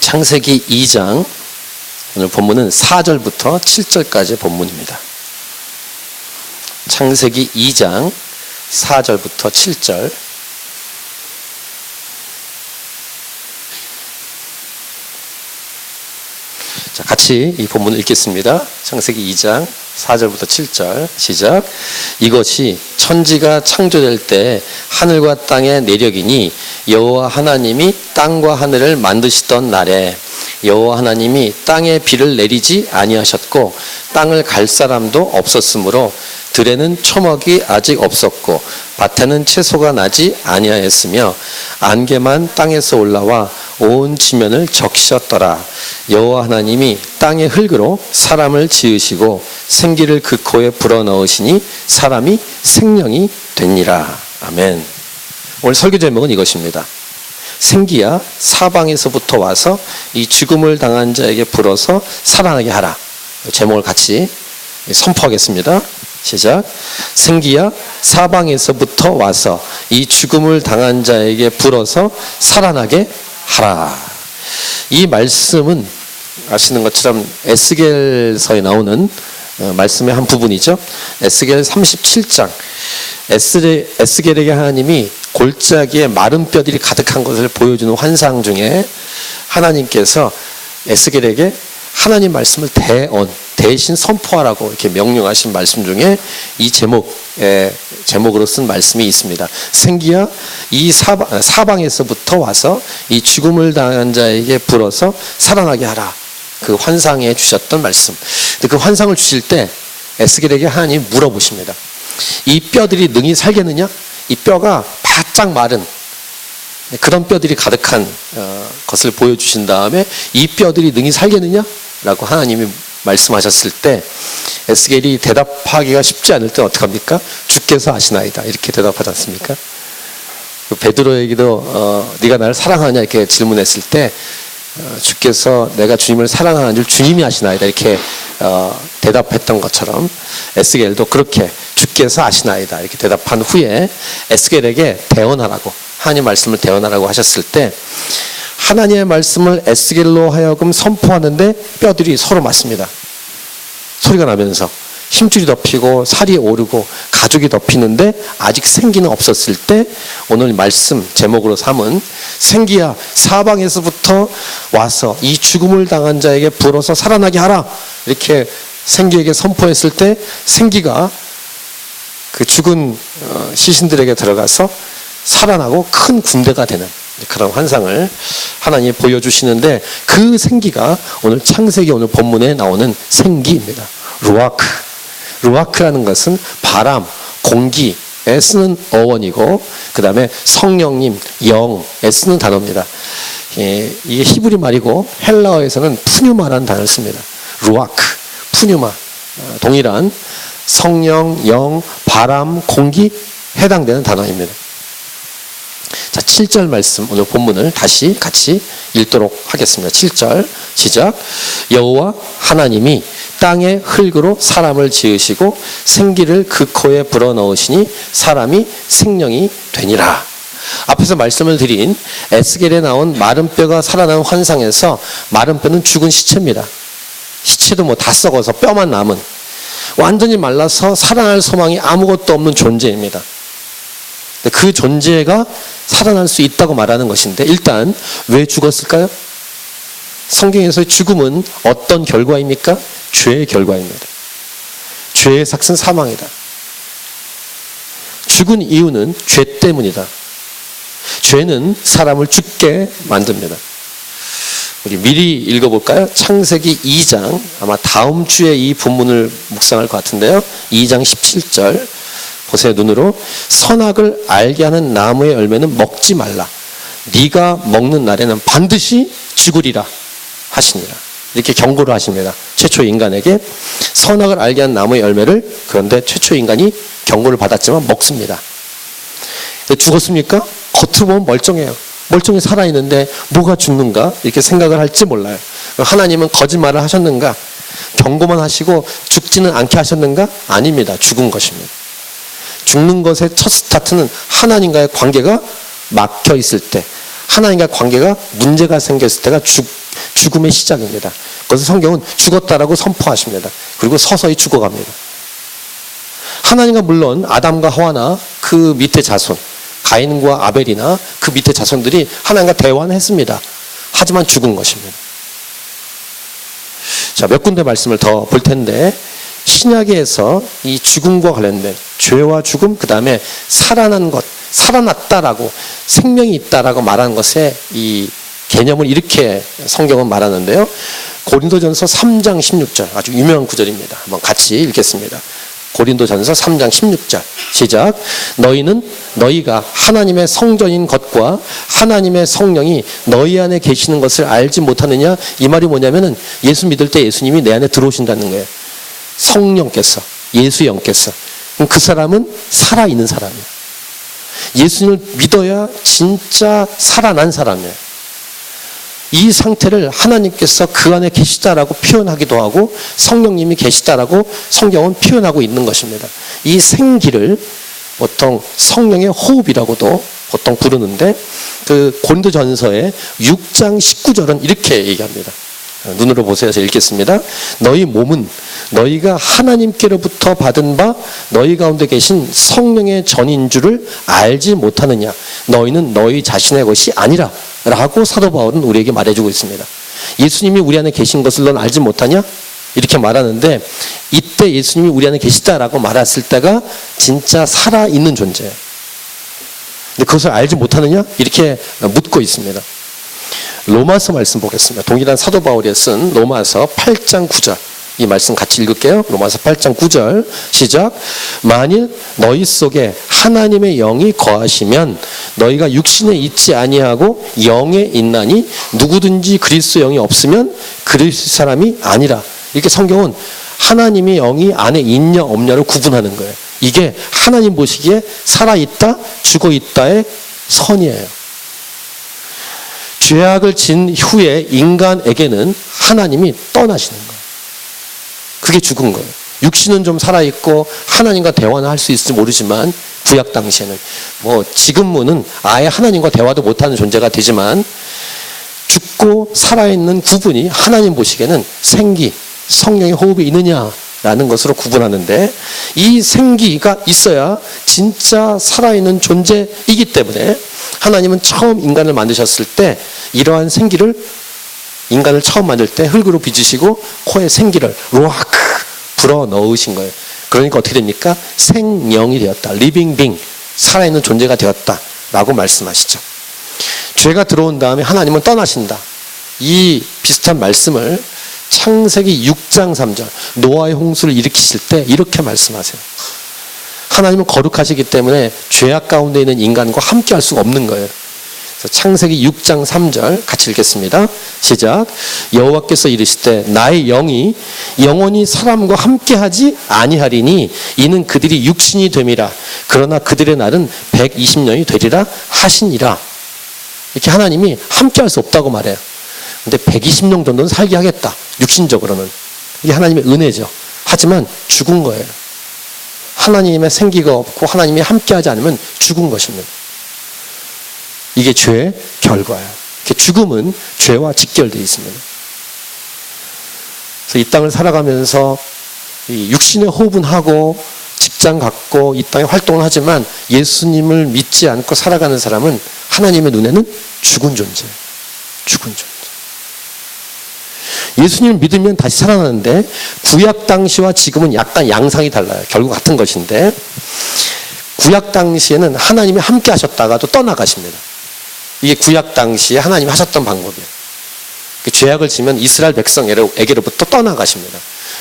창세기 2장 오늘 본문은 4절부터 7절까지의 본문입니다. 창세기 2장 4절부터 7절. 자, 같이 이 본문을 읽겠습니다. 창세기 2장 4절부터 7절 시작. 이것이 천지가 창조될 때 하늘과 땅의 내력이니 여호와 하나님이 땅과 하늘을 만드시던 날에 여호와 하나님이 땅에 비를 내리지 아니하셨고 땅을 갈 사람도 없었으므로 들에는 초목이 아직 없었고 밭에는 채소가 나지 아니하였으며 안개만 땅에서 올라와 온 지면을 적셨더라. 여호와 하나님이 땅의 흙으로 사람을 지으시고 생기를 그 코에 불어넣으시니 사람이 생명이 되니라. 아멘. 오늘 설교 제목은 이것입니다. 생기야 사방에서부터 와서 이 죽음을 당한 자에게 불어서 살아나게 하라. 제목을 같이 선포하겠습니다. 시작. 생기야 사방에서부터 와서 이 죽음을 당한 자에게 불어서 살아나게 하라. 이 말씀은 아시는 것처럼 에스겔서에 나오는 말씀의 한 부분이죠. 에스겔 37장. 에스겔에게 하나님이 골짜기에 마른 뼈들이 가득한 것을 보여주는 환상 중에 하나님께서 에스겔에게 하나님 말씀을 대신 선포하라고 이렇게 명령하신 말씀 중에 이 제목으로 쓴 말씀이 있습니다. 생기야 이 사방에서부터 와서 이 죽음을 당한 자에게 불어서 살아나게 하라. 그 환상에 주셨던 말씀. 그 환상을 주실 때 에스겔에게 하나님이 물어보십니다. 이 뼈들이 능히 살겠느냐? 이 뼈가 바짝 마른 그런 뼈들이 가득한 것을 보여주신 다음에 이 뼈들이 능히 살겠느냐? 라고 하나님이 말씀하셨을 때 에스겔이 대답하기가 쉽지 않을 때 어떡합니까? 주께서 아시나이다 이렇게 대답하지 않습니까? 베드로에게도 네가 나를 사랑하냐 이렇게 질문했을 때 주께서 내가 주님을 사랑하는 줄 주님이 아시나이다 이렇게 대답했던 것처럼 에스겔도 그렇게 주께서 아시나이다 이렇게 대답한 후에 에스겔에게 대언하라고 하나님 말씀을 대언하라고 하셨을 때 하나님의 말씀을 에스겔로 하여금 선포하는데 뼈들이 서로 맞습니다. 소리가 나면서 힘줄이 덮이고 살이 오르고 가죽이 덮이는데 아직 생기는 없었을 때 오늘 말씀 제목으로 삼은 생기야 사방에서부터 와서 이 죽음을 당한 자에게 불어서 살아나게 하라 이렇게 생기에게 선포했을 때 생기가 그 죽은 시신들에게 들어가서 살아나고 큰 군대가 되는 그런 환상을 하나님이 보여주시는데 그 생기가 오늘 창세기 오늘 본문에 나오는 생기입니다. 루아크라는 것은 바람, 공기에 쓰는 어원이고 그 다음에 성령님, 영에 쓰는 단어입니다. 이게 히브리 말이고 헬라어에서는 푸뉴마라는 단어를 씁니다. 루아크, 푸뉴마 동일한 성령, 영, 바람, 공기 해당되는 단어입니다. 자, 7절 말씀 오늘 본문을 다시 같이 읽도록 하겠습니다. 7절 시작. 여호와 하나님이 땅의 흙으로 사람을 지으시고 생기를 그 코에 불어넣으시니 사람이 생명이 되니라. 앞에서 말씀을 드린 에스겔에 나온 마른 뼈가 살아나는 환상에서 마른 뼈는 죽은 시체입니다. 시체도 뭐 다 썩어서 뼈만 남은 완전히 말라서 살아날 소망이 아무것도 없는 존재입니다. 그 존재가 살아날 수 있다고 말하는 것인데 일단 왜 죽었을까요? 성경에서의 죽음은 어떤 결과입니까? 죄의 결과입니다. 죄의 삭은 사망이다. 죽은 이유는 죄 때문이다. 죄는 사람을 죽게 만듭니다. 우리 미리 읽어볼까요? 창세기 2장 아마 다음 주에 이 본문을 묵상할 것 같은데요. 2장 17절 보세요. 눈으로 선악을 알게 하는 나무의 열매는 먹지 말라. 네가 먹는 날에는 반드시 죽으리라 하시니라. 이렇게 경고를 하십니다. 최초 인간에게 선악을 알게 하는 나무의 열매를 그런데 최초 인간이 경고를 받았지만 먹습니다. 죽었습니까? 겉으로 보면 멀쩡해요. 멀쩡히 살아있는데 뭐가 죽는가? 이렇게 생각을 할지 몰라요. 하나님은 거짓말을 하셨는가? 경고만 하시고 죽지는 않게 하셨는가? 아닙니다. 죽은 것입니다. 죽는 것의 첫 스타트는 하나님과의 관계가 막혀 있을 때, 하나님과 관계가 문제가 생겼을 때가 죽음의 시작입니다. 그래서 성경은 죽었다라고 선포하십니다. 그리고 서서히 죽어갑니다. 하나님과 물론 아담과 하와나 그 밑에 자손, 가인과 아벨이나 그 밑에 자손들이 하나님과 대화는 했습니다. 하지만 죽은 것입니다. 자, 몇 군데 말씀을 더 볼 텐데, 신약에서 이 죽음과 관련된 죄와 죽음, 그 다음에 살아난 것, 살아났다라고, 생명이 있다라고 말하는 것의 이 개념을 이렇게 성경은 말하는데요. 고린도전서 3장 16절, 아주 유명한 구절입니다. 한번 같이 읽겠습니다. 고린도전서 3장 16절 시작. 너희가 하나님의 성전인 것과 하나님의 성령이 너희 안에 계시는 것을 알지 못하느냐. 이 말이 뭐냐면은 예수 믿을 때 예수님이 내 안에 들어오신다는 거예요. 성령께서, 예수의 영께서. 그럼 그 사람은 살아있는 사람이에요. 예수님을 믿어야 진짜 살아난 사람이에요. 이 상태를 하나님께서 그 안에 계시다라고 표현하기도 하고 성령님이 계시다라고 성경은 표현하고 있는 것입니다. 이 생기를 보통 성령의 호흡이라고도 보통 부르는데, 그 고린도전서의 6장 19절은 이렇게 얘기합니다. 눈으로 보세요. 제가 읽겠습니다. 너희 몸은 너희가 하나님께로부터 받은 바 너희 가운데 계신 성령의 전인 줄을 알지 못하느냐. 너희는 너희 자신의 것이 아니라 라고 사도 바울은 우리에게 말해주고 있습니다. 예수님이 우리 안에 계신 것을 넌 알지 못하냐? 이렇게 말하는데, 이때 예수님이 우리 안에 계시다라고 말했을 때가 진짜 살아있는 존재예요. 근데 그것을 알지 못하느냐? 이렇게 묻고 있습니다. 로마서 말씀 보겠습니다. 동일한 사도 바울이 쓴 로마서 8장 9절. 이 말씀 같이 읽을게요. 로마서 8장 9절 시작. 만일 너희 속에 하나님의 영이 거하시면 너희가 육신에 있지 아니하고 영에 있나니 누구든지 그리스도 영이 없으면 그리스도 사람이 아니라. 이렇게 성경은 하나님의 영이 안에 있냐 없냐를 구분하는 거예요. 이게 하나님 보시기에 살아있다 죽어있다의 선이에요. 죄악을 진 후에 인간에게는 하나님이 떠나시는 거예요. 그게 죽은 거예요. 육신은 좀 살아있고 하나님과 대화는 할 수 있을지 모르지만, 구약 당시에는 지금은 아예 하나님과 대화도 못하는 존재가 되지만, 죽고 살아있는 구분이 하나님 보시기에는 생기, 성령의 호흡이 있느냐라는 것으로 구분하는데, 이 생기가 있어야 진짜 살아있는 존재이기 때문에 하나님은 처음 인간을 만드셨을 때 이러한 생기를, 인간을 처음 만들 때 흙으로 빚으시고 코에 생기를 로아크 불어 넣으신 거예요. 그러니까 어떻게 됩니까? 생명이 되었다. living being, 살아있는 존재가 되었다라고 말씀하시죠. 죄가 들어온 다음에 하나님은 떠나신다. 이 비슷한 말씀을 창세기 6장 3절 노아의 홍수를 일으키실 때 이렇게 말씀하세요. 하나님은 거룩하시기 때문에 죄악 가운데 있는 인간과 함께 할 수가 없는 거예요. 창세기 6장 3절 같이 읽겠습니다. 시작. 여호와께서 이르시되 나의 영이 영원히 사람과 함께하지 아니하리니 이는 그들이 육신이 됨이라. 그러나 그들의 날은 120년이 되리라 하시니라. 이렇게 하나님이 함께할 수 없다고 말해요. 근데 120년 정도는 살게 하겠다. 육신적으로는. 이게 하나님의 은혜죠. 하지만 죽은 거예요. 하나님의 생기가 없고 하나님이 함께하지 않으면 죽은 것입니다. 이게 죄의 결과예요. 죽음은 죄와 직결되어 있습니다. 그래서 이 땅을 살아가면서 이 육신의 호흡은 하고 직장 갖고 이 땅에 활동을 하지만 예수님을 믿지 않고 살아가는 사람은 하나님의 눈에는 죽은 존재예요. 죽은 존재. 예수님을 믿으면 다시 살아나는데, 구약 당시와 지금은 약간 양상이 달라요. 결국 같은 것인데, 구약 당시에는 하나님이 함께 하셨다가도 떠나가십니다. 이게 구약 당시에 하나님이 하셨던 방법이에요. 죄악을 지면 이스라엘 백성에게로부터 떠나가십니다.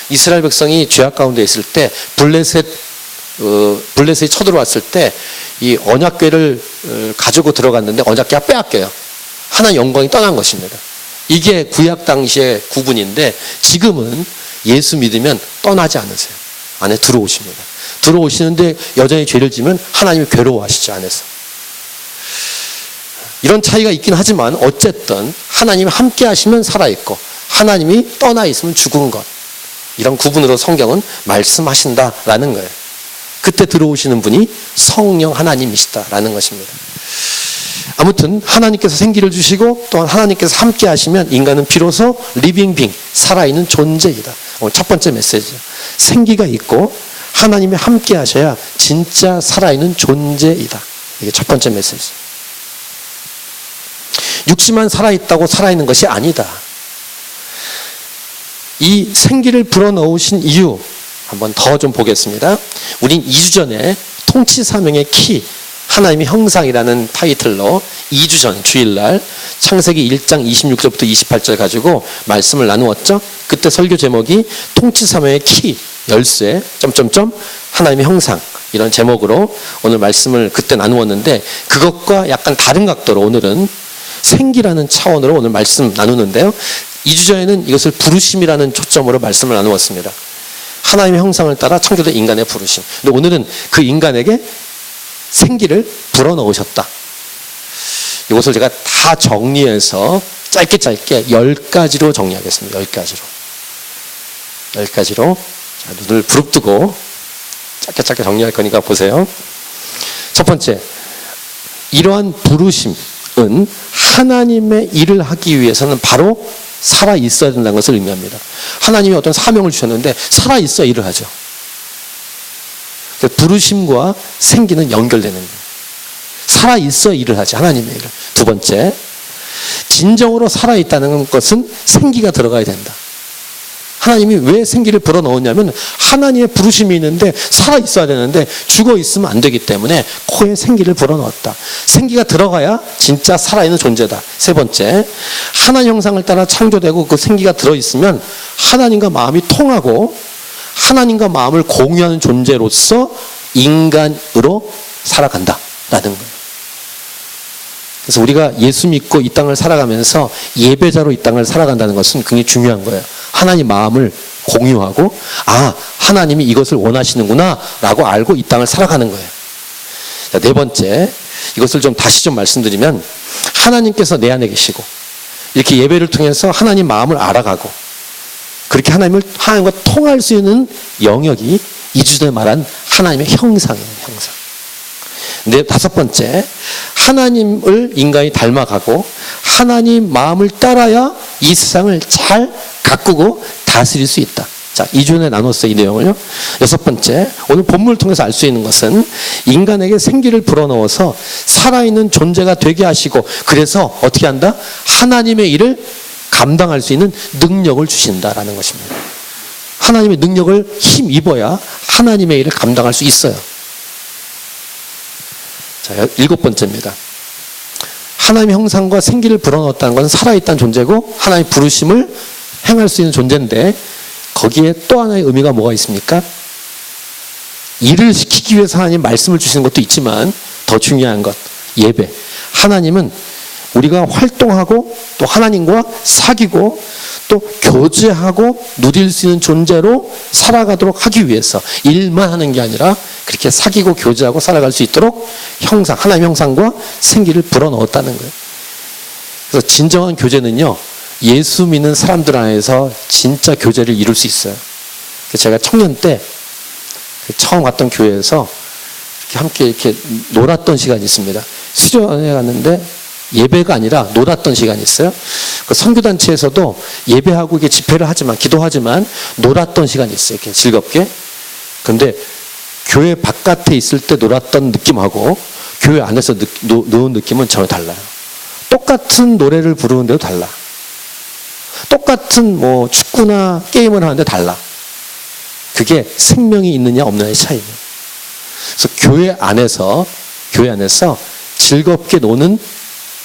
이스라엘 백성이 죄악 가운데 있을 때 블레셋이 쳐들어왔을 때 이 언약궤를 가지고 들어갔는데 언약궤가 빼앗겨요. 하나님 영광이 떠난 것입니다. 이게 구약 당시의 구분인데, 지금은 예수 믿으면 떠나지 않으세요. 안에 들어오십니다. 들어오시는데 여전히 죄를 지면 하나님이 괴로워하시죠, 안에서. 이런 차이가 있긴 하지만 어쨌든 하나님이 함께 하시면 살아있고 하나님이 떠나 있으면 죽은 것, 이런 구분으로 성경은 말씀하신다라는 거예요. 그때 들어오시는 분이 성령 하나님이시다라는 것입니다. 아무튼 하나님께서 생기를 주시고 또한 하나님께서 함께 하시면 인간은 비로소 리빙 빙, 살아있는 존재이다. 오늘 첫 번째 메시지죠. 생기가 있고 하나님이 함께 하셔야 진짜 살아있는 존재이다. 이게 첫 번째 메시지. 육신만 살아있다고 살아있는 것이 아니다. 이 생기를 불어넣으신 이유 한번 더 좀 보겠습니다. 우린 2주 전에 통치사명의 키, 하나님의 형상이라는 타이틀로 2주 전 주일날 창세기 1장 26절부터 28절 가지고 말씀을 나누었죠. 그때 설교 제목이 통치사명의 키, 열쇠, 점점점, 하나님의 형상, 이런 제목으로 오늘 말씀을 그때 나누었는데, 그것과 약간 다른 각도로 오늘은 생기라는 차원으로 오늘 말씀 나누는데요. 2주 전에는 이것을 부르심이라는 초점으로 말씀을 나누었습니다. 하나님의 형상을 따라 창조된 인간의 부르심. 근데 오늘은 그 인간에게 생기를 불어넣으셨다. 이것을 제가 다 정리해서 짧게 10가지로 정리하겠습니다. 10가지로. 자, 눈을 부릅뜨고 짧게 정리할 거니까 보세요. 첫 번째, 이러한 부르심은 하나님의 일을 하기 위해서는 바로 살아 있어야 된다는 것을 의미합니다. 하나님이 어떤 사명을 주셨는데 살아 있어야 일을 하죠. 부르심과 생기는 연결되는 거예요. 살아 있어야 일을 하지, 하나님의 일을. 두 번째, 진정으로 살아 있다는 것은 생기가 들어가야 된다. 하나님이 왜 생기를 불어넣었냐면 하나님의 부르심이 있는데 살아 있어야 되는데 죽어 있으면 안 되기 때문에 코에 생기를 불어넣었다. 생기가 들어가야 진짜 살아있는 존재다. 세 번째, 하나님 형상을 따라 창조되고 그 생기가 들어있으면 하나님과 마음이 통하고 하나님과 마음을 공유하는 존재로서 인간으로 살아간다라는 거예요. 그래서 우리가 예수 믿고 이 땅을 살아가면서 예배자로 이 땅을 살아간다는 것은 굉장히 중요한 거예요. 하나님 마음을 공유하고, 아, 하나님이 이것을 원하시는구나 라고 알고 이 땅을 살아가는 거예요. 자, 네 번째, 이것을 다시 말씀드리면, 하나님께서 내 안에 계시고 이렇게 예배를 통해서 하나님 마음을 알아가고 그렇게 하나님과 통할 수 있는 영역이 2주 전에 말한 하나님의 형상이에요. 형상. 다섯 번째, 하나님을 인간이 닮아가고 하나님 마음을 따라야 이 세상을 잘 가꾸고 다스릴 수 있다. 자, 2주 전에 나눴어요, 이 내용을요. 여섯 번째, 오늘 본문을 통해서 알 수 있는 것은 인간에게 생기를 불어넣어서 살아있는 존재가 되게 하시고, 그래서 어떻게 한다? 하나님의 일을 감당할 수 있는 능력을 주신다라는 것입니다. 하나님의 능력을 힘입어야 하나님의 일을 감당할 수 있어요. 자, 일곱 번째입니다. 하나님의 형상과 생기를 불어넣었다는 것은 살아있다는 존재고 하나님의 부르심을 행할 수 있는 존재인데, 거기에 또 하나의 의미가 뭐가 있습니까? 일을 시키기 위해서 하나님 말씀을 주시는 것도 있지만 더 중요한 것, 예배. 하나님은 우리가 활동하고 또 하나님과 사귀고 또 교제하고 누릴 수 있는 존재로 살아가도록 하기 위해서 일만 하는 게 아니라 그렇게 사귀고 교제하고 살아갈 수 있도록 형상, 하나님의 형상과 생기를 불어넣었다는 거예요. 그래서 진정한 교제는요, 예수 믿는 사람들 안에서 진짜 교제를 이룰 수 있어요. 제가 청년 때 처음 갔던 교회에서 함께 이렇게 놀았던 시간이 있습니다. 수련회 갔는데 예배가 아니라 놀았던 시간이 있어요. 그 선교단체에서도 예배하고 이게 집회를 하지만, 기도하지만 놀았던 시간이 있어요. 이렇게 즐겁게. 근데 교회 바깥에 있을 때 놀았던 느낌하고 교회 안에서 노는 느낌은 전혀 달라요. 똑같은 노래를 부르는데도 달라. 똑같은 축구나 게임을 하는데 달라. 그게 생명이 있느냐 없느냐의 차이예요. 그래서 교회 안에서 즐겁게 노는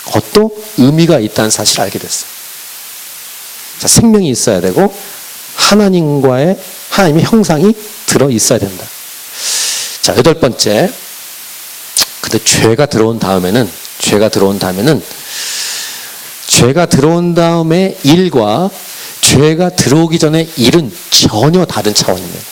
것도 의미가 있다는 사실을 알게 됐어요. 자, 생명이 있어야 되고 하나님의 형상이 들어 있어야 된다. 자, 여덟 번째. 근데 죄가 들어온 다음에 일과 죄가 들어오기 전에 일은 전혀 다른 차원입니다.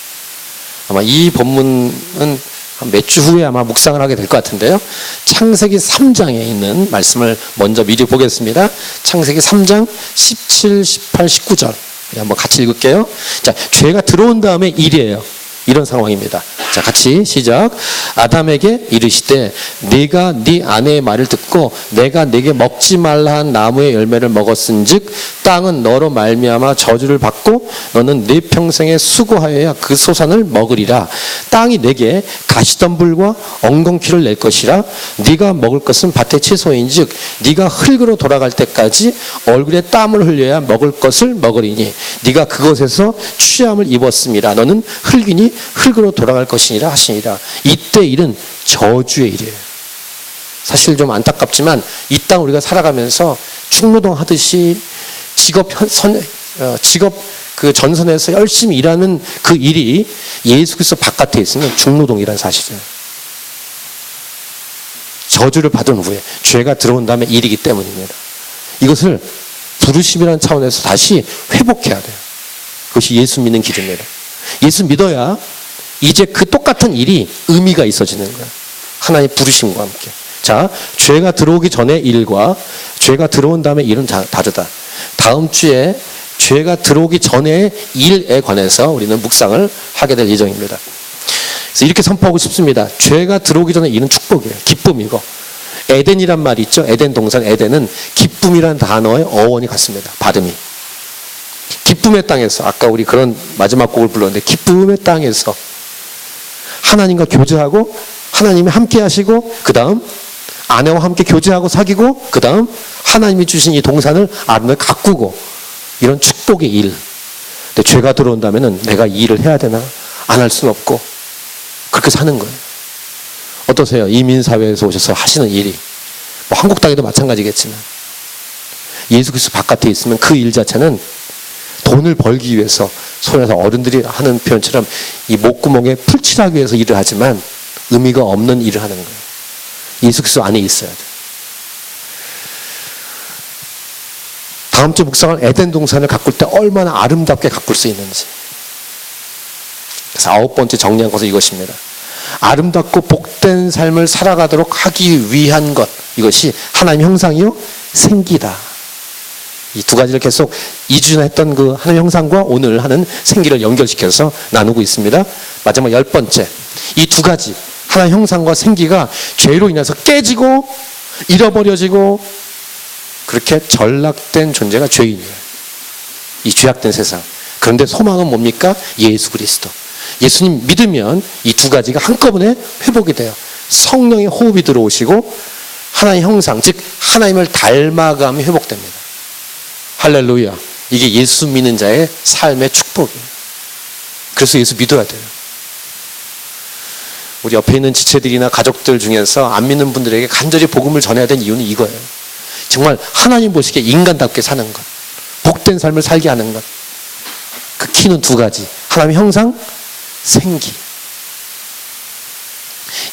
아마 이 본문은 몇 주 후에 아마 묵상을 하게 될 것 같은데요. 창세기 3장에 있는 말씀을 먼저 미리 보겠습니다. 창세기 3장 17, 18, 19절 한번 같이 읽을게요. 자, 죄가 들어온 다음에 일이에요. 이런 상황입니다. 자, 같이 시작. 아담에게 이르시되 네가 네 아내의 말을 듣고 내가 네게 먹지 말라 한 나무의 열매를 먹었은즉 땅은 너로 말미암아 저주를 받고 너는 네 평생에 수고하여야 그 소산을 먹으리라. 땅이 네게 가시덤불과 엉겅퀴를 낼 것이라. 네가 먹을 것은 밭의 채소인즉 네가 흙으로 돌아갈 때까지 얼굴에 땀을 흘려야 먹을 것을 먹으리니 네가 그것에서 취함을 입었음이라. 너는 흙이니 흙으로 돌아갈 것이니라 하시니라. 이때 일은 저주의 일이에요. 사실 좀 안타깝지만 이 땅 우리가 살아가면서 충노동 하듯이 직업 그 전선에서 열심히 일하는 그 일이 예수 그리스도 바깥에 있으면 중노동이라는 사실이에요. 저주를 받은 후에 죄가 들어온 다음에 일이기 때문입니다. 이것을 부르심이라는 차원에서 다시 회복해야 돼요. 그것이 예수 믿는 길입니다. 예수 믿어야 이제 그 똑같은 일이 의미가 있어지는 거예요. 하나님의 부르심과 함께. 자, 죄가 들어오기 전의 일과 죄가 들어온 다음에 일은 다르다. 다음 주에 죄가 들어오기 전의 일에 관해서 우리는 묵상을 하게 될 예정입니다. 그래서 이렇게 선포하고 싶습니다. 죄가 들어오기 전의 일은 축복이에요. 기쁨이고. 에덴이란 말이 있죠. 에덴 동산 에덴은 기쁨이란 단어의 어원이 같습니다. 발음이. 기쁨의 땅에서, 아까 우리 그런 마지막 곡을 불렀는데 기쁨의 땅에서 하나님과 교제하고 하나님이 함께 하시고 그 다음 아내와 함께 교제하고 사귀고 그 다음 하나님이 주신 이 동산을 아름답게 가꾸고 이런 축복의 일. 근데 죄가 들어온다면은 내가 이 일을 해야 되나? 안 할 수는 없고 그렇게 사는 거예요. 어떠세요? 이민사회에서 오셔서 하시는 일이 뭐 한국 땅에도 마찬가지겠지만 예수 그리스도 바깥에 있으면 그 일 자체는 돈을 벌기 위해서 소위 어른들이 하는 표현처럼 이 목구멍에 풀칠하기 위해서 일을 하지만 의미가 없는 일을 하는 거예요. 예수 그리스도 안에 있어야 돼요. 다음 주 묵상을 에덴 동산을 가꿀 때 얼마나 아름답게 가꿀 수 있는지. 그래서 9번째 정리한 것은 이것입니다. 아름답고 복된 삶을 살아가도록 하기 위한 것. 이것이 하나님 형상이요 생기다. 이 두 가지를 계속 2주나 했던 그 하나님 형상과 오늘 하는 생기를 연결시켜서 나누고 있습니다. 마지막 10번째. 이 두 가지 하나님 형상과 생기가 죄로 인해서 깨지고 잃어버려지고 그렇게 전락된 존재가 죄인이에요. 이 죄악된 세상. 그런데 소망은 뭡니까? 예수 그리스도. 예수님 믿으면 이 두 가지가 한꺼번에 회복이 돼요. 성령의 호흡이 들어오시고 하나님의 형상, 즉 하나님을 닮아감이 회복됩니다. 할렐루야. 이게 예수 믿는 자의 삶의 축복이에요. 그래서 예수 믿어야 돼요. 우리 옆에 있는 지체들이나 가족들 중에서 안 믿는 분들에게 간절히 복음을 전해야 되는 이유는 이거예요. 정말 하나님 보시기에 인간답게 사는 것, 복된 삶을 살게 하는 것. 그 키는 두 가지. 하나님의 형상, 생기.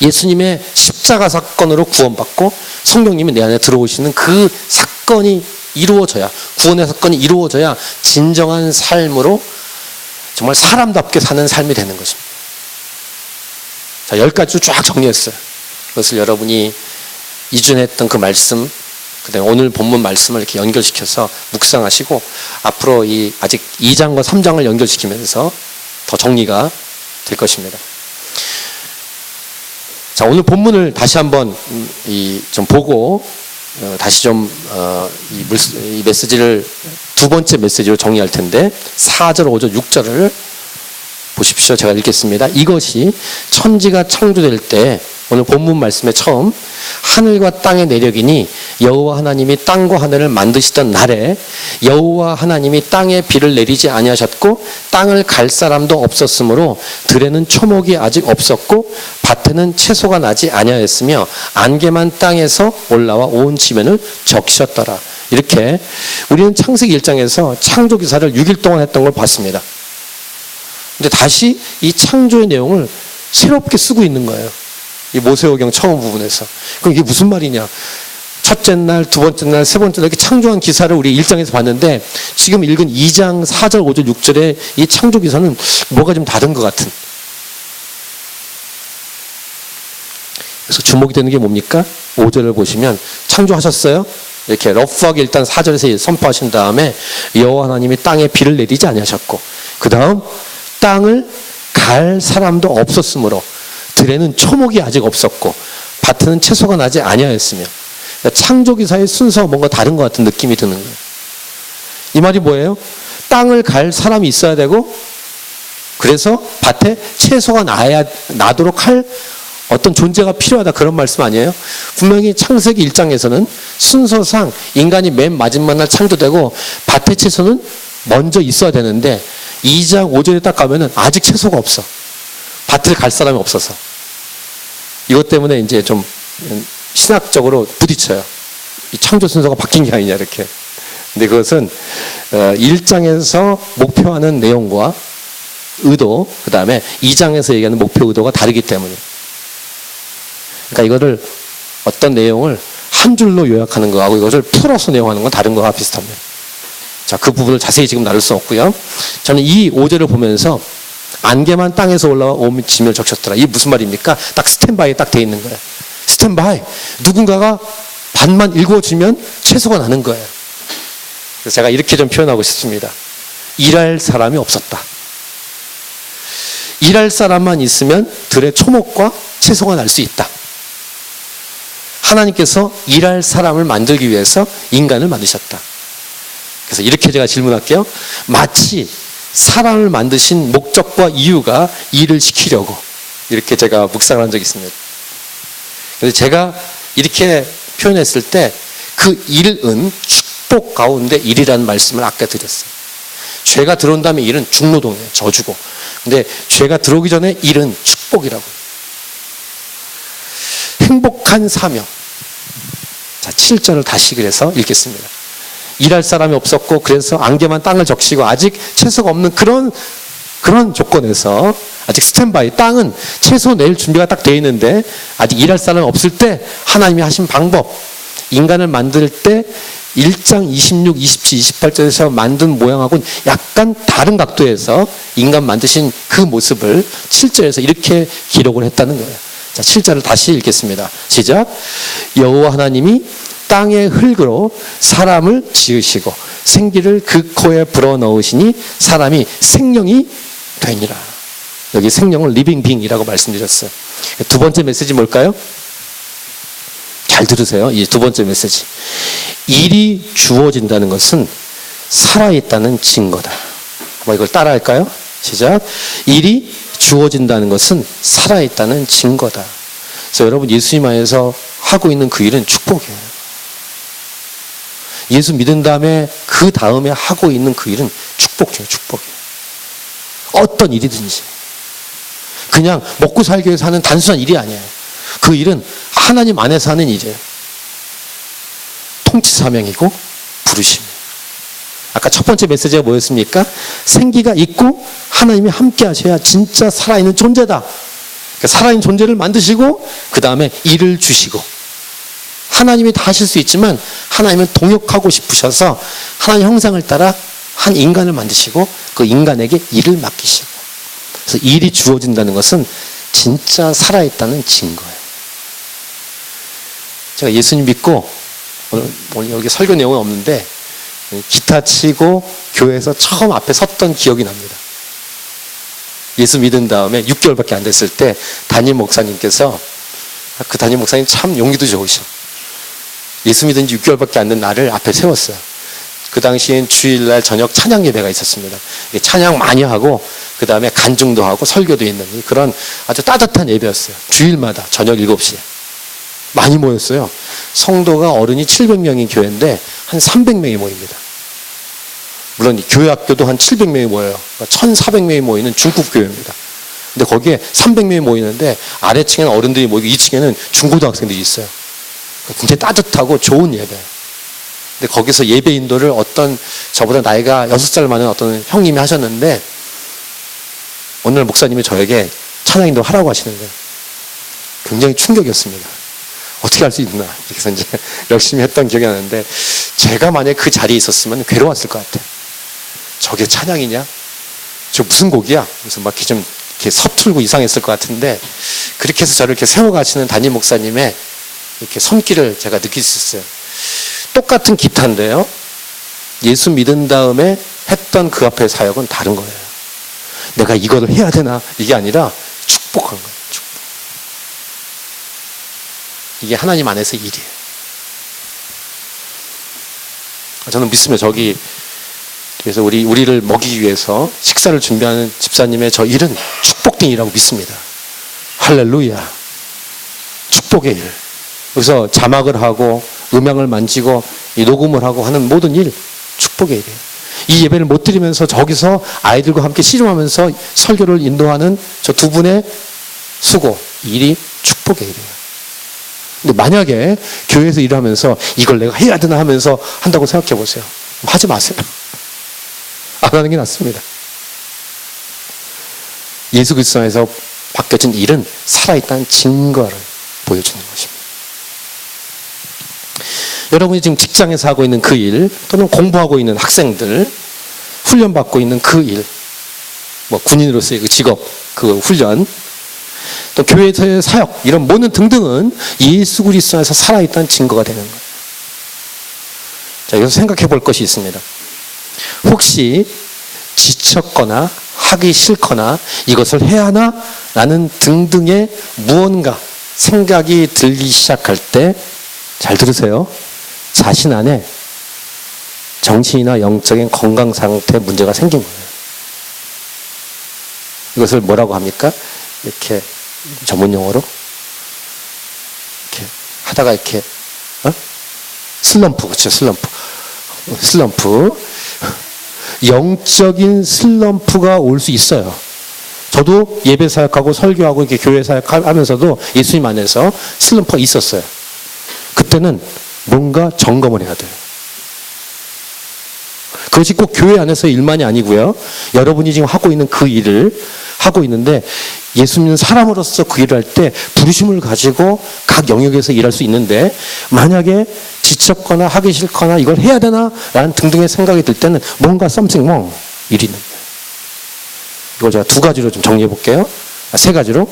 예수님의 십자가 사건으로 구원받고 성령님이 내 안에 들어오시는 그 사건이 이루어져야, 구원의 사건이 이루어져야 진정한 삶으로 정말 사람답게 사는 삶이 되는 것입니다. 자, 10가지로 쫙 정리했어요. 그것을 여러분이 이전에 했던 그 말씀, 그다음에 오늘 본문 말씀을 이렇게 연결시켜서 묵상하시고 앞으로 이 아직 2장과 3장을 연결시키면서 더 정리가 될 것입니다. 자, 오늘 본문을 다시 한번 좀 보고 다시 좀 이 메시지를 두 번째 메시지로 정리할 텐데 4절, 5절, 6절을 보십시오. 제가 읽겠습니다. 이것이 천지가 창조될 때 오늘 본문 말씀에 처음 하늘과 땅의 내력이니 여호와 하나님이 땅과 하늘을 만드시던 날에 여호와 하나님이 땅에 비를 내리지 아니하셨고 땅을 갈 사람도 없었으므로 들에는 초목이 아직 없었고 밭에는 채소가 나지 아니하였으며 안개만 땅에서 올라와 온 지면을 적셨더라. 이렇게 우리는 창세기 1장에서 창조 기사를 6일 동안 했던 걸 봤습니다. 근데 다시 이 창조의 내용을 새롭게 쓰고 있는 거예요. 이 모세오경 처음 부분에서. 그럼 이게 무슨 말이냐? 첫째 날, 두 번째 날, 세 번째 날 이렇게 창조한 기사를 우리 1장에서 봤는데 지금 읽은 2장 4절, 5절, 6절의 이 창조 기사는 뭐가 좀 다른 것 같은. 그래서 주목이 되는 게 뭡니까? 5절을 보시면 창조하셨어요? 이렇게 러프하게 일단 4절에서 선포하신 다음에 여호와 하나님이 땅에 비를 내리지 아니하셨고 그 다음 땅을 갈 사람도 없었으므로 들에는 초목이 아직 없었고 밭에는 채소가 나지 아니하였으며, 그러니까 창조기사의 순서가 뭔가 다른 것 같은 느낌이 드는 거예요. 이 말이 뭐예요? 땅을 갈 사람이 있어야 되고, 그래서 밭에 채소가 나도록 할 어떤 존재가 필요하다, 그런 말씀 아니에요? 분명히 창세기 1장에서는 순서상 인간이 맨 마지막 날 창조되고 밭에 채소는 먼저 있어야 되는데 2장 5절에 딱 가면은 아직 채소가 없어. 밭을 갈 사람이 없어서. 이것 때문에 이제 좀 신학적으로 부딪혀요. 이 창조 순서가 바뀐 게 아니냐, 이렇게. 근데 그것은 1장에서 목표하는 내용과 의도, 그 다음에 2장에서 얘기하는 목표 의도가 다르기 때문에. 그러니까 이거를 어떤 내용을 한 줄로 요약하는 거하고 이것을 풀어서 내용하는 건 다른 거와 비슷합니다. 자, 그 부분을 자세히 지금 나눌 수 없고요. 저는 이 5절을 보면서 안개만 땅에서 올라와 온 짐을 적셨더라. 이게 무슨 말입니까? 딱 스탠바이에 딱 돼 있는 거예요. 스탠바이. 누군가가 반만 읽어주면 채소가 나는 거예요. 그래서 제가 이렇게 좀 표현하고 싶습니다. 일할 사람이 없었다. 일할 사람만 있으면 들의 초목과 채소가 날 수 있다. 하나님께서 일할 사람을 만들기 위해서 인간을 만드셨다. 그래서 이렇게 제가 질문할게요. 마치 사람을 만드신 목적과 이유가 일을 시키려고, 이렇게 제가 묵상을 한 적이 있습니다. 그래서 제가 이렇게 표현했을 때 그 일은 축복 가운데 일이라는 말씀을 아까 드렸어요. 죄가 들어온 다음에 일은 중노동이에요. 저주고. 근데 죄가 들어오기 전에 일은 축복이라고. 행복한 사명. 자, 7절을 다시 그래서 읽겠습니다. 일할 사람이 없었고 그래서 안개만 땅을 적시고 아직 채소가 없는 그런 조건에서 아직 스탠바이, 땅은 채소 낼 준비가 딱 되어 있는데 아직 일할 사람이 없을 때 하나님이 하신 방법, 인간을 만들 때 1장 26, 27, 28절에서 만든 모양하고는 약간 다른 각도에서 인간 만드신 그 모습을 7절에서 이렇게 기록을 했다는 거예요. 자, 7절을 다시 읽겠습니다. 시작. 여호와 하나님이 땅의 흙으로 사람을 지으시고 생기를 그 코에 불어넣으시니 사람이 생명이 되니라. 여기 생명을 리빙 빙이라고 말씀드렸어요. 두 번째 메시지 뭘까요? 잘 들으세요. 이 두 번째 메시지. 일이 주어진다는 것은 살아있다는 증거다. 이걸 따라할까요? 시작. 일이 주어진다는 것은 살아있다는 증거다. 그래서 여러분, 예수님 안에서 하고 있는 그 일은 축복이에요. 예수 믿은 다음에 그 다음에 하고 있는 그 일은 축복이에요. 축복이에요. 어떤 일이든지. 그냥 먹고 살기 위해서 하는 단순한 일이 아니에요. 그 일은 하나님 안에서 하는 일이에요. 통치 사명이고 부르심이에요. 아까 첫 번째 메시지가 뭐였습니까? 생기가 있고 하나님이 함께 하셔야 진짜 살아있는 존재다. 그러니까 살아있는 존재를 만드시고 그 다음에 일을 주시고, 하나님이 다 하실 수 있지만 하나님은 동역하고 싶으셔서 하나님 형상을 따라 한 인간을 만드시고 그 인간에게 일을 맡기시고, 그래서 일이 주어진다는 것은 진짜 살아있다는 증거예요. 제가 예수님 믿고 오늘 여기 설교 내용은 없는데 기타 치고 교회에서 처음 앞에 섰던 기억이 납니다. 예수 믿은 다음에 6개월밖에 안 됐을 때 담임 목사님께서, 그 담임 목사님 참 용기도 좋으셔. 예수 믿은 지 6개월밖에 안 된 나를 앞에 세웠어요. 그 당시엔 주일날 저녁 찬양 예배가 있었습니다. 찬양 많이 하고 그 다음에 간증도 하고 설교도 있는 그런 아주 따뜻한 예배였어요. 주일마다 저녁 7시에 많이 모였어요. 성도가 어른이 700명인 교회인데 한 300명이 모입니다. 물론 교회 학교도 한 700명이 모여요. 그러니까 1,400명이 모이는 중급 교회입니다. 근데 거기에 300명이 모이는데 아래층에는 어른들이 모이고 2층에는 중고등학생들이 있어요. 굉장히 따뜻하고 좋은 예배예요. 근데 거기서 예배 인도를 어떤 저보다 나이가 6살 많은 어떤 형님이 하셨는데, 오늘 목사님이 저에게 찬양 인도를 하라고 하시는 거예요. 굉장히 충격이었습니다. 어떻게 할 수 있나. 그래서 이제 열심히 했던 기억이 나는데, 제가 만약에 그 자리에 있었으면 괴로웠을 것 같아요. 저게 찬양이냐? 저 무슨 곡이야? 그래서 막 좀 이렇게 서툴고 이상했을 것 같은데, 그렇게 해서 저를 이렇게 세워가시는 담임 목사님의 이렇게 손길을 제가 느낄 수 있어요. 똑같은 기타인데요. 예수 믿은 다음에 했던 그 앞에 사역은 다른 거예요. 내가 이거를 해야 되나 이게 아니라 축복한 거예요. 축복. 이게 하나님 안에서 일이에요. 저는 믿습니다. 그래서 우리를 먹이기 위해서 식사를 준비하는 집사님의 저 일은 축복된 일이라고 믿습니다. 할렐루야. 축복의 일. 그래서 자막을 하고 음향을 만지고 이 녹음을 하고 하는 모든 일 축복의 일이에요. 이 예배를 못 드리면서 저기서 아이들과 함께 씨름하면서 설교를 인도하는 저 두 분의 수고, 일이 축복의 일이에요. 근데 만약에 교회에서 일하면서 이걸 내가 해야 되나 하면서 한다고 생각해 보세요. 하지 마세요. 안 하는 게 낫습니다. 예수 그리스도 안에서 바뀌어진 일은 살아있다는 증거를 보여주는 것입니다. 여러분이 지금 직장에서 하고 있는 그 일, 또는 공부하고 있는 학생들, 훈련받고 있는 그 일, 군인으로서의 그 직업, 그 훈련, 또 교회에서의 사역, 이런 모든 등등은 예수 그리스도 안에서 살아있다는 증거가 되는 거예요. 자, 여기서 생각해 볼 것이 있습니다. 혹시 지쳤거나 하기 싫거나 이것을 해야 하나? 라는 등등의 무언가 생각이 들기 시작할 때 잘 들으세요. 자신 안에 정신이나 영적인 건강 상태에 문제가 생긴 거예요. 이것을 뭐라고 합니까? 이렇게 전문 용어로 이렇게 하다가 이렇게 슬럼프, 그렇죠? 슬럼프. 영적인 슬럼프가 올 수 있어요. 저도 예배 사역하고 설교하고 이렇게 교회 사역하면서도 예수님 안에서 슬럼프가 있었어요. 그때는 뭔가 점검을 해야 돼요. 그것이 꼭 교회 안에서의 일만이 아니고요. 여러분이 지금 하고 있는 그 일을 하고 있는데 예수 믿는 사람으로서 그 일을 할 때 부르심을 가지고 각 영역에서 일할 수 있는데 만약에 지쳤거나 하기 싫거나 이걸 해야 되나? 라는 등등의 생각이 들 때는 뭔가 something wrong 일이 있는 거예요. 이걸 제가 두 가지로 좀 정리해 볼게요. 세 가지로.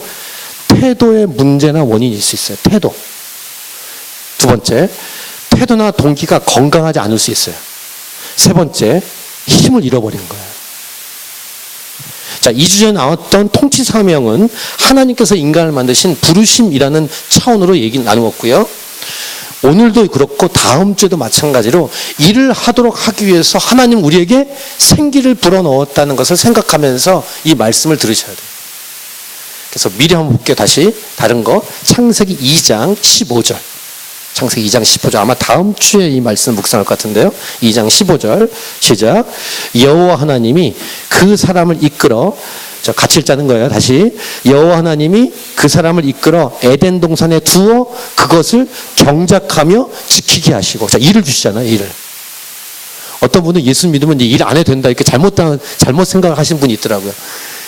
태도의 문제나 원인이 있을 수 있어요. 태도. 두 번째, 태도나 동기가 건강하지 않을 수 있어요. 세 번째, 힘을 잃어버린 거예요. 자, 2주 전에 나왔던 통치 사명은 하나님께서 인간을 만드신 부르심이라는 차원으로 얘기 나누었고요. 오늘도 그렇고 다음 주에도 마찬가지로 일을 하도록 하기 위해서 하나님 우리에게 생기를 불어넣었다는 것을 생각하면서 이 말씀을 들으셔야 돼요. 그래서 미리 한번 볼게요. 다시 다른 거 창세기 2장 15절. 창세기 2장 15절. 아마 다음 주에 이 말씀 묵상할 것 같은데요. 2장 15절 시작. 여호와 하나님이 그 사람을 이끌어, 같이 읽자는 거예요. 다시. 여호와 하나님이 그 사람을 이끌어 에덴 동산에 두어 그것을 경작하며 지키게 하시고. 자, 일을 주시잖아요. 일을. 어떤 분은 예수 믿으면 일 안 해도 된다 이렇게 잘못 생각하시는 분이 있더라고요.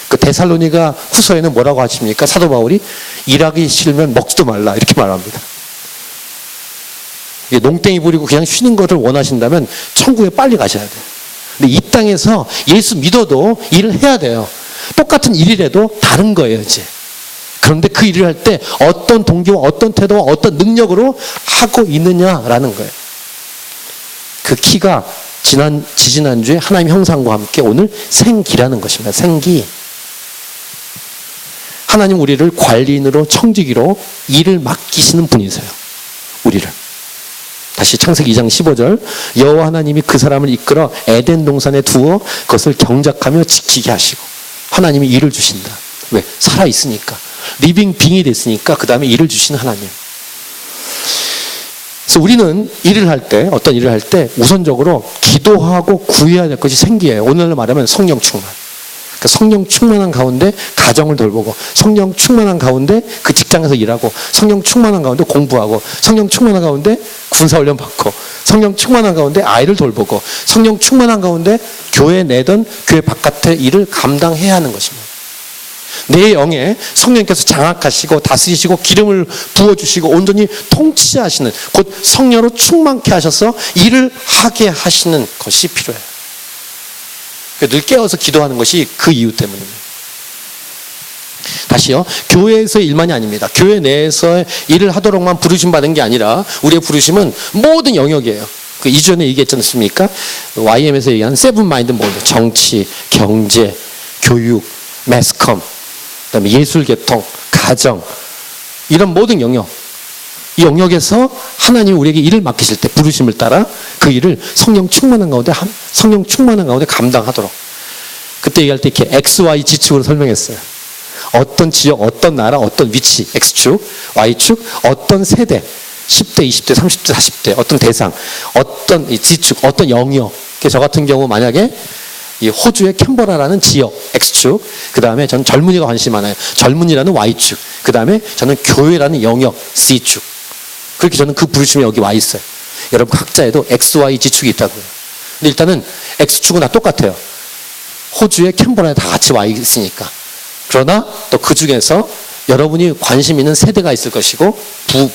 그 데살로니가 후서에는 뭐라고 하십니까? 사도 바울이 일하기 싫으면 먹지도 말라 이렇게 말합니다. 농땡이 부리고 그냥 쉬는 것을 원하신다면 천국에 빨리 가셔야 돼요. 근데 이 땅에서 예수 믿어도 일을 해야 돼요. 똑같은 일이라도 다른 거예요, 이제. 그런데 그 일을 할 때 어떤 동기와 어떤 태도와 어떤 능력으로 하고 있느냐라는 거예요. 그 키가 지지난주에 하나님 형상과 함께 오늘 생기라는 것입니다. 생기. 하나님 우리를 관리인으로 청지기로 일을 맡기시는 분이세요. 우리를. 다시 창세기 2장 15절. 여호와 하나님이 그 사람을 이끌어 에덴 동산에 두어 그것을 경작하며 지키게 하시고. 하나님이 일을 주신다. 왜? 살아있으니까. 리빙 빙이 됐으니까 그 다음에 일을 주시는 하나님. 그래서 우리는 일을 할 때, 어떤 일을 할 때 우선적으로 기도하고 구해야 될 것이 생기예요. 오늘날 말하면 성령 충만. 그러니까 성령 충만한 가운데 가정을 돌보고, 성령 충만한 가운데 그 직장에서 일하고, 성령 충만한 가운데 공부하고, 성령 충만한 가운데 군사훈련 받고, 성령 충만한 가운데 아이를 돌보고, 성령 충만한 가운데 교회 내던 교회 바깥의 일을 감당해야 하는 것입니다. 내 영에 성령께서 장악하시고 다스리시고 기름을 부어주시고 온전히 통치하시는, 곧 성령으로 충만케 하셔서 일을 하게 하시는 것이 필요해요. 늘 깨어서 기도하는 것이 그 이유 때문입니다. 다시요. 교회에서의 일만이 아닙니다. 교회 내에서 일을 하도록만 부르심 받은 게 아니라 우리의 부르심은 모든 영역이에요. 그 이전에 얘기했지 않습니까? YM에서 얘기한 세븐 마인드 모드, 정치, 경제, 교육, 매스컴, 그다음에 예술계통, 가정, 이런 모든 영역, 이 영역에서 하나님이 우리에게 일을 맡기실 때 부르심을 따라 그 일을 성령 충만한 가운데 감당하도록. 그때 얘기할 때 이렇게 XY 지축으로 설명했어요. 어떤 지역, 어떤 나라, 어떤 위치, X축, Y축, 어떤 세대, 10대, 20대, 30대, 40대, 어떤 대상, 어떤 이 지축, 어떤 영역. 저 같은 경우 만약에 이 호주의 캔버라라는 지역, X축, 그 다음에 저는 젊은이가 관심이 많아요. 젊은이라는 Y축, 그 다음에 저는 교회라는 영역, C축. 그렇게 저는 그 부르심에 여기 와 있어요. 여러분 각자에도 X, Y 지축이 있다고요. 근데 일단은 X축은 다 똑같아요. 호주의 캔버라에 다 같이 와 있으니까. 그러나 또 그 중에서 여러분이 관심 있는 세대가 있을 것이고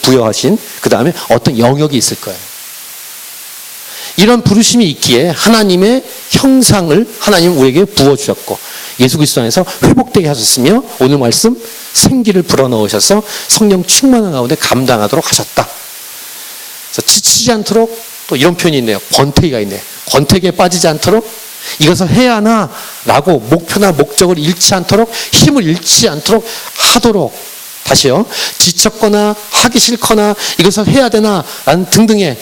부여하신 그 다음에 어떤 영역이 있을 거예요. 이런 부르심이 있기에 하나님의 형상을 하나님 우리에게 부어주셨고 예수 그리스도 안에서 회복되게 하셨으며 오늘 말씀 생기를 불어넣으셔서 성령 충만한 가운데 감당하도록 하셨다. 그래서 지치지 않도록 또 이런 표현이 있네요. 권태기가 있네요. 권태기에 빠지지 않도록 이것을 해야 하나 라고 목표나 목적을 잃지 않도록 힘을 잃지 않도록 하도록. 다시요. 지쳤거나 하기 싫거나 이것을 해야 되나 라는 등등의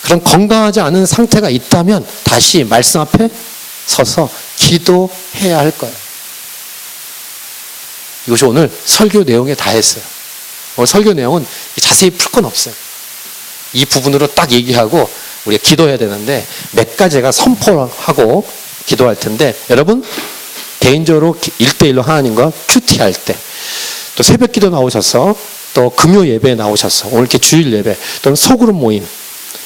그런 건강하지 않은 상태가 있다면 다시 말씀 앞에 서서 기도해야 할 거예요. 이것이 오늘 설교 내용에 다 했어요. 오늘 설교 내용은 자세히 풀 건 없어요. 이 부분으로 딱 얘기하고 우리가 기도해야 되는데 몇 가지 제가 선포하고 기도할 텐데 여러분 개인적으로 1대1로 하나님과 큐티할 때 또 새벽 기도 나오셔서 또 금요 예배에 나오셔서 오늘 이렇게 주일 예배 또는 소그룹 모임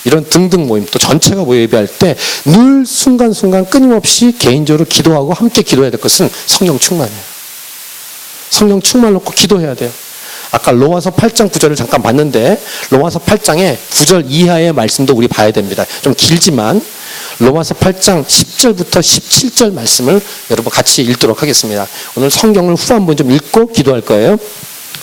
이런 등등 모임 또 전체가 모여 예배할 때 늘 순간순간 끊임없이 개인적으로 기도하고 함께 기도해야 될 것은 성령 충만이에요. 성령 충만 놓고 기도해야 돼요. 아까 로마서 8장 9절을 잠깐 봤는데 로마서 8장의 9절 이하의 말씀도 우리 봐야 됩니다. 좀 길지만 로마서 8장 10절부터 17절 말씀을 여러분 같이 읽도록 하겠습니다. 오늘 성경을 후한번 좀 읽고 기도할 거예요.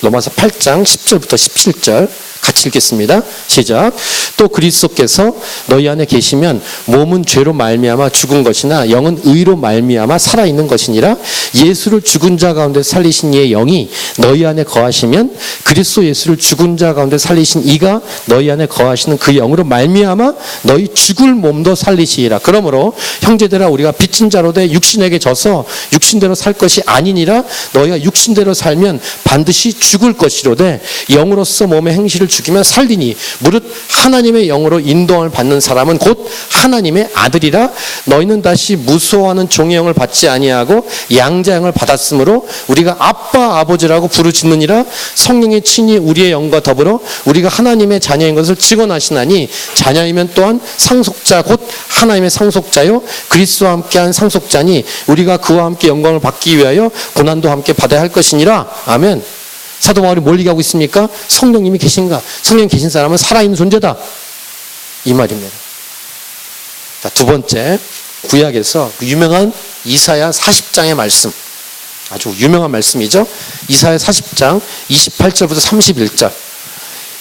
로마서 8장 10절부터 17절 같이 읽겠습니다. 시작. 또 그리스도께서 너희 안에 계시면 몸은 죄로 말미암아 죽은 것이나 영은 의로 말미암아 살아있는 것이니라. 예수를 죽은 자 가운데 살리신 이의 영이 너희 안에 거하시면 그리스도 예수를 죽은 자 가운데 살리신 이가 너희 안에 거하시는 그 영으로 말미암아 너희 죽을 몸도 살리시리라. 그러므로 형제들아 우리가 빚진 자로 돼 육신에게 져서 육신대로 살 것이 아니니라. 너희가 육신대로 살면 반드시 죽을 것이로되 영으로서 몸의 행실을 죽이면 살리니 무릇 하나님의 영으로 인도함을 받는 사람은 곧 하나님의 아들이라. 너희는 다시 무소하는 종의 영을 받지 아니하고 양자 영을 받았으므로 우리가 아빠 아버지라고 부르짖느니라. 성령의 친히 우리의 영과 더불어 우리가 하나님의 자녀인 것을 증언하시나니 자녀이면 또한 상속자 곧 하나님의 상속자요 그리스도와 함께한 상속자니 우리가 그와 함께 영광을 받기 위하여 고난도 함께 받아야 할 것이니라. 아멘. 사도 바울이 뭘 얘기하고 있습니까? 성령님이 계신가? 성령이 계신 사람은 살아있는 존재다. 이 말입니다. 자, 두 번째, 구약에서 유명한 이사야 40장의 말씀. 아주 유명한 말씀이죠. 이사야 40장 28절부터 31절.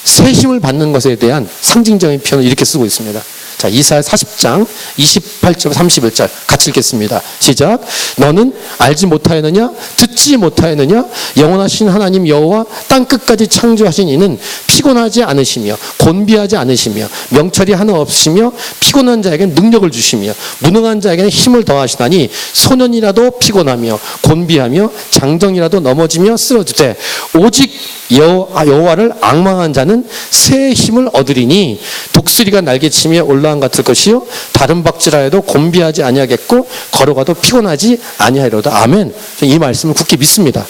새 힘을 받는 것에 대한 상징적인 표현을 이렇게 쓰고 있습니다. 자, 이사야 40장 28절 31절 같이 읽겠습니다. 시작. 너는 알지 못하였느냐? 듣지 못하였느냐? 영원하신 하나님 여호와 땅끝까지 창조하신 이는 피곤하지 않으시며 곤비하지 않으시며 명철이 하나 없으시며 피곤한 자에게는 능력을 주시며 무능한 자에게는 힘을 더하시나니 소년이라도 피곤하며 곤비하며 장정이라도 넘어지며 쓰러지되 오직 여호와를 앙망한 자는 새 힘을 얻으리니 독수리가 날개치며 올라간 같을 것이요 다른 박질하여도 곤비하지 아니하겠고 걸어가도 피곤하지 아니하리로다. 아멘. 이 말씀을 굳게 믿습니다.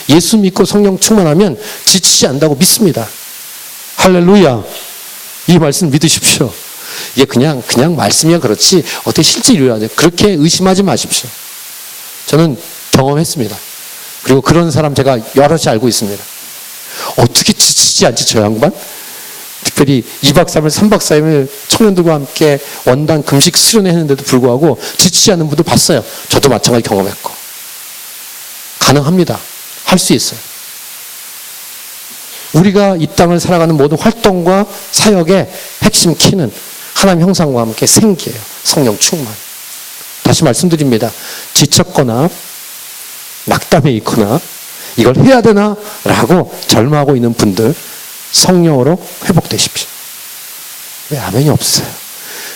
예수 믿고 성령 충만하면 지치지 않는다고 믿습니다. 할렐루야. 이 말씀 믿으십시오. 이게 그냥 말씀이야 그렇지 어떻게 실제 이루어야 그렇게 의심하지 마십시오. 저는 경험했습니다. 그리고 그런 사람 제가 여럿이 알고 있습니다. 어떻게 지치지 않지 저 양반? 특별히 2박 3일 3박 4일 청년들과 함께 원단 금식 수련회 했는데도 불구하고 지치지 않는 분도 봤어요. 저도 마찬가지 경험했고 가능합니다. 할 수 있어요. 우리가 이 땅을 살아가는 모든 활동과 사역의 핵심 키는 하나님 형상과 함께 생기예요. 성령 충만. 다시 말씀드립니다. 지쳤거나 낙담해 있거나 이걸 해야 되나? 라고 절망하고 있는 분들 성령으로 회복되십시오. 왜 아멘이 없어요?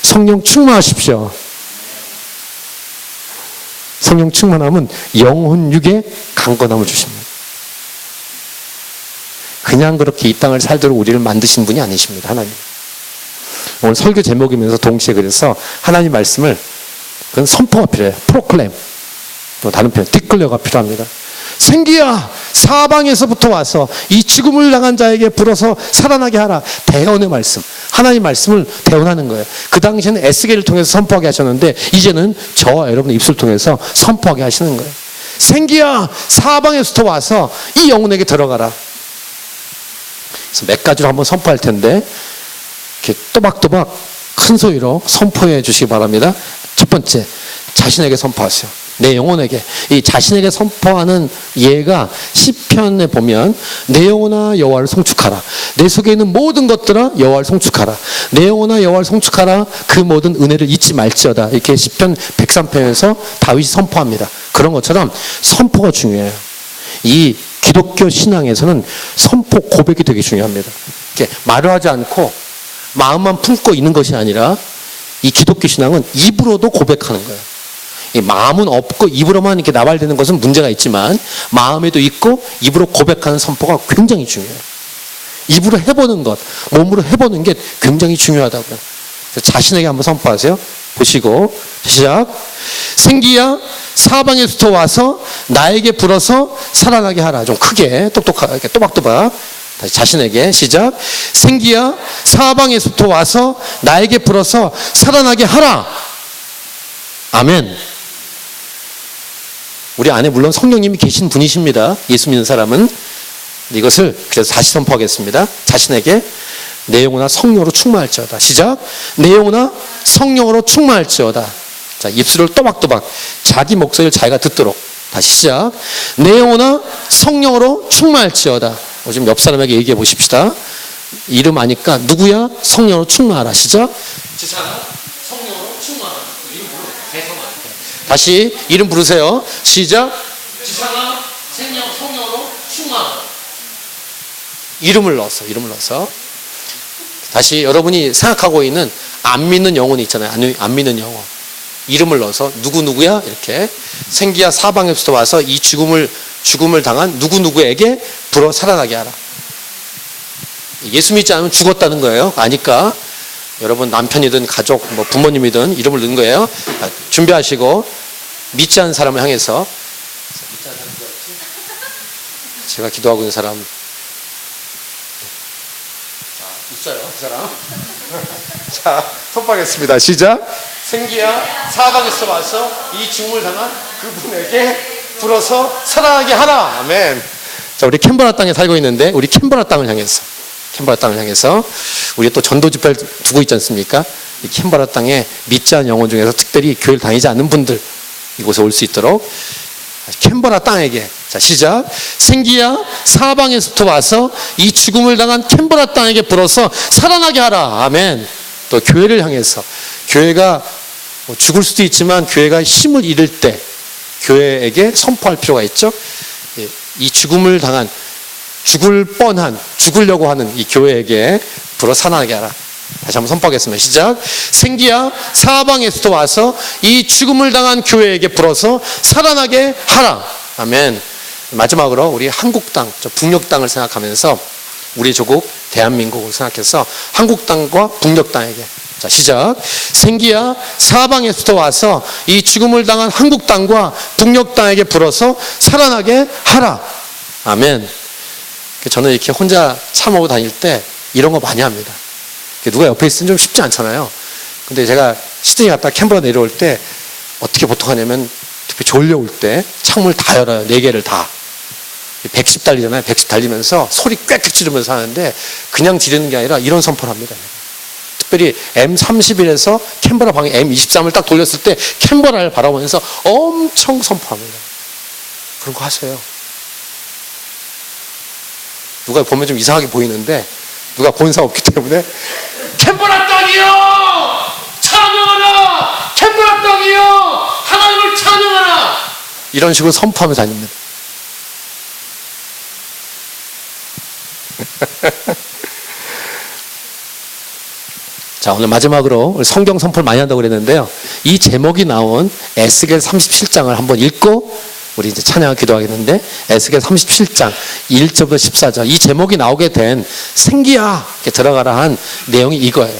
성령 충만하십시오. 성령 충만하면 영혼 육에 강건함을 주십니다. 그냥 그렇게 이 땅을 살도록 우리를 만드신 분이 아니십니다. 하나님. 오늘 설교 제목이면서 동시에 그래서 하나님 말씀을 그건 선포가 필요해요. 프로클레임. 또 다른 표현 디클레어가 필요합니다. 생기야 사방에서부터 와서 이 죽음을 당한 자에게 불어서 살아나게 하라. 대언의 말씀, 하나님 말씀을 대언하는 거예요. 그 당시에는 에스겔을 통해서 선포하게 하셨는데 이제는 저와 여러분의 입술을 통해서 선포하게 하시는 거예요. 생기야 사방에서부터 와서 이 영혼에게 들어가라. 그래서 몇 가지로 한번 선포할 텐데 이렇게 또박또박 큰 소리로 선포해 주시기 바랍니다. 첫 번째, 자신에게 선포하세요. 내 영혼에게. 이 자신에게 선포하는 예가 시편에 보면 내 영혼아 여호와를 송축하라. 내 속에 있는 모든 것들아 여호와를 송축하라. 내 영혼아 여호와를 송축하라. 그 모든 은혜를 잊지 말지어다. 이렇게 시편 103편에서 다윗이 선포합니다. 그런 것처럼 선포가 중요해요. 이 기독교 신앙에서는 선포 고백이 되게 중요합니다. 이렇게 말을 하지 않고 마음만 품고 있는 것이 아니라 이 기독교 신앙은 입으로도 고백하는 거예요. 이 마음은 없고 입으로만 이렇게 나발되는 것은 문제가 있지만 마음에도 있고 입으로 고백하는 선포가 굉장히 중요해요. 입으로 해보는 것, 몸으로 해보는 게 굉장히 중요하다고요. 자신에게 한번 선포하세요. 보시고 시작. 생기야 사방에서부터 와서 나에게 불어서 살아나게 하라. 좀 크게 똑똑하게 또박또박. 다시 자신에게 시작. 생기야 사방에서부터 와서 나에게 불어서 살아나게 하라. 아멘. 우리 안에 물론 성령님이 계신 분이십니다. 예수 믿는 사람은. 이것을 그래서 다시 선포하겠습니다. 자신에게 내 영혼아 성령으로 충만할지어다. 시작. 내 영혼아 성령으로 충만할지어다. 자, 입술을 또박또박 자기 목소리를 자기가 듣도록. 다시 시작. 내 영혼아 성령으로 충만할지어다. 지금 옆 사람에게 얘기해 보십시다. 이름 아니까 누구야? 성령으로 충만하라. 시작. 지사가 성령으로 충만하라. 이름 부르세요. 대성하라. 다시 이름 부르세요. 시작. 지사가 성령으로 충만하라. 이름을 넣어서. 다시 여러분이 생각하고 있는 안 믿는 영혼이 있잖아요. 안 믿는 영혼. 이름을 넣어서 누구누구야? 이렇게. 생기야 사방에서부터 와서 이 죽음을 당한 누구누구에게 불어 살아나게 하라. 예수 믿지 않으면 죽었다는 거예요. 아니까 여러분 남편이든 가족, 부모님이든 이름을 넣은 거예요. 준비하시고 믿지 않는 사람을 향해서 제가 기도하고 있는 사람 있어요. 그 사람. 자, 선포하겠습니다. 시작. 생기야 사방에서 와서 이 죽음을 당한 그분에게 불어서 살아나게 하라. 아멘. 자, 우리 캔버라 땅에 살고 있는데 우리 캔버라 땅을 향해서 우리 또 전도 집회를 두고 있지 않습니까? 이 캔버라 땅에 믿지 않은 영혼 중에서 특별히 교회를 다니지 않는 분들 이곳에 올 수 있도록 캔버라 땅에게. 자, 시작. 생기야 사방에서부터 와서 이 죽음을 당한 캔버라 땅에게 불어서 살아나게 하라. 아멘. 또 교회를 향해서 교회가 죽을 수도 있지만 교회가 힘을 잃을 때 교회에게 선포할 필요가 있죠. 이 죽음을 당한 죽을 뻔한 죽으려고 하는 이 교회에게 불어 살아나게 하라. 다시 한번 선포하겠습니다. 시작. 생기야 사방에서부터 와서 이 죽음을 당한 교회에게 불어서 살아나게 하라. 아멘. 마지막으로 우리 한국 땅, 저 북녘 땅을 생각하면서 우리 조국 대한민국을 생각해서 한국 땅과 북녘 땅에게. 자, 시작. 생기야 사방에서부터 와서 이 죽음을 당한 한국 땅과 북녘 땅에게 불어서 살아나게 하라. 아멘. 저는 이렇게 혼자 차 몰고 다닐 때 이런 거 많이 합니다. 누가 옆에 있으면 좀 쉽지 않잖아요. 근데 제가 시드니 갔다 캔버라 내려올 때 어떻게 보통 하냐면 특히 졸려올 때 창문을 다 열어요. 4개를 다. 110 달리잖아요. 110 달리면서 소리 꽥꽥 지르면서 하는데 그냥 지르는 게 아니라 이런 선포를 합니다. 특별히 M31에서 캔버라 방에 M23을 딱 돌렸을 때 캔버라를 바라보면서 엄청 선포합니다. 그런 거 하세요. 누가 보면 좀 이상하게 보이는데 누가 본 사람 없기 때문에 캔버라 땅이요! 찬양하라! 캔버라 땅이요! 이런 식으로 선포하며 다닙니다. 자, 오늘 마지막으로 성경 선포를 많이 한다고 그랬는데요. 이 제목이 나온 에스겔 37장을 한번 읽고 우리 이제 찬양 기도하겠는데, 에스겔 37장 1절부터 14절, 이 제목이 나오게 된 생기야 이렇게 들어가라 한 내용이 이거예요.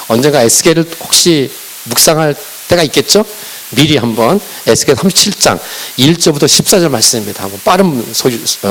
언젠가 에스겔을 혹시 묵상할 때가 있겠죠? 미리 한번 에스겔 37장 1절부터 14절 말씀입니다. 한번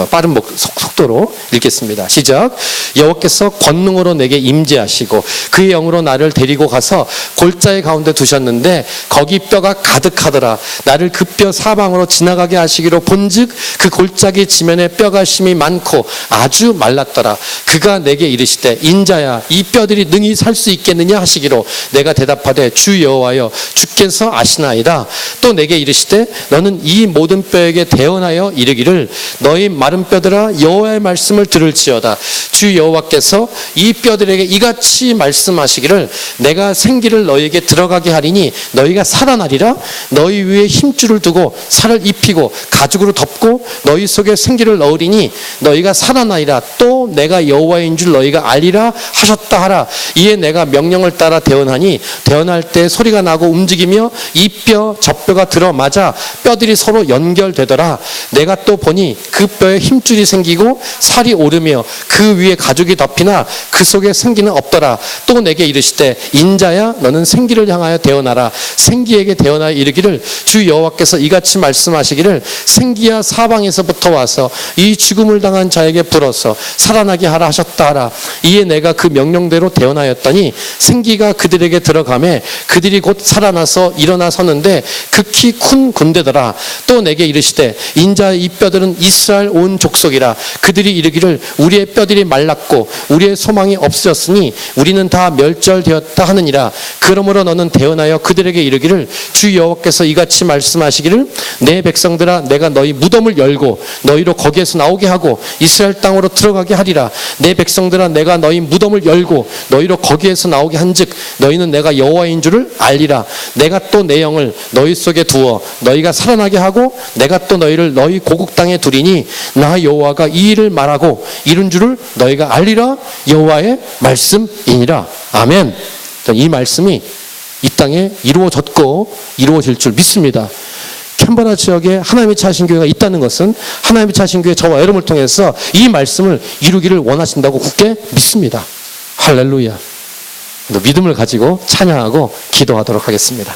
빠른 속도로 읽겠습니다. 시작. 여호와께서 권능으로 내게 임재하시고 그의 영으로 나를 데리고 가서 골짜기 가운데 두셨는데 거기 뼈가 가득하더라. 나를 그 뼈 사방으로 지나가게 하시기로 본즉 그 골짜기 지면에 뼈가 심이 많고 아주 말랐더라. 그가 내게 이르시되 인자야 이 뼈들이 능히 살 수 있겠느냐 하시기로 내가 대답하되 주 여호와여 주께서 아시나이다. 또 내게 이르시되 너는 이 모든 뼈에게 대언하여 이르기를 너희 마른 뼈들아 여호와의 말씀을 들을지어다. 주 여호와께서 이 뼈들에게 이같이 말씀하시기를 내가 생기를 너희에게 들어가게 하리니 너희가 살아나리라. 너희 위에 힘줄을 두고 살을 입히고 가죽으로 덮고 너희 속에 생기를 넣으리니 너희가 살아나리라. 또 내가 여호와인 줄 너희가 알리라 하셨다 하라. 이에 내가 명령을 따라 대언하니 대언할 때 소리가 나고 움직이며 이 뼈 저 뼈가 들어맞아 뼈들이 서로 연결되더라. 내가 또 보니 그 뼈에 힘줄이 생기고 살이 오르며 그 위에 가죽이 덮이나 그 속에 생기는 없더라. 또 내게 이르시되 인자야 너는 생기를 향하여 대언하라. 생기에게 대언하여 이르기를 주 여호와께서 이같이 말씀하시기를 생기야 사방에서부터 와서 이 죽음을 당한 자에게 불어서 살아나게 하라 하셨다 하라. 이에 내가 그 명령대로 대언하였더니 생기가 그들에게 들어가매 그들이 곧 살아나서 일어나 서는데 극히 큰 군대더라. 또 내게 이르시되 인자 이 뼈들은 이스라엘 온 족속이라. 그들이 이르기를 우리의 뼈들이 말랐고 우리의 소망이 없어졌으니 우리는 다 멸절되었다 하느니라. 그러므로 너는 대언하여 그들에게 이르기를 주 여호와께서 이같이 말씀하시기를 내 백성들아 내가 너희 무덤을 열고 너희로 거기에서 나오게 하고 이스라엘 땅으로 들어가게 하리라. 내 백성들아 내가 너희 무덤을 열고 너희로 거기에서 나오게 한즉 너희는 내가 여호와인 줄을 알리라. 내가 또 내 영을 너희 속에 두어 너희가 살아나게 하고 내가 또 너희를 너희 고국 땅에 두리니 나 여호와가 이 일을 말하고 이룬 줄을 너희가 알리라. 여호와의 말씀이니라. 아멘. 이 말씀이 이 땅에 이루어졌고 이루어질 줄 믿습니다. 캔버라 지역에 하나님의 차신 교회가 있다는 것은 하나님의 차신 교회 저와 여러분을 통해서 이 말씀을 이루기를 원하신다고 굳게 믿습니다. 할렐루야. 믿음을 가지고 찬양하고 기도하도록 하겠습니다.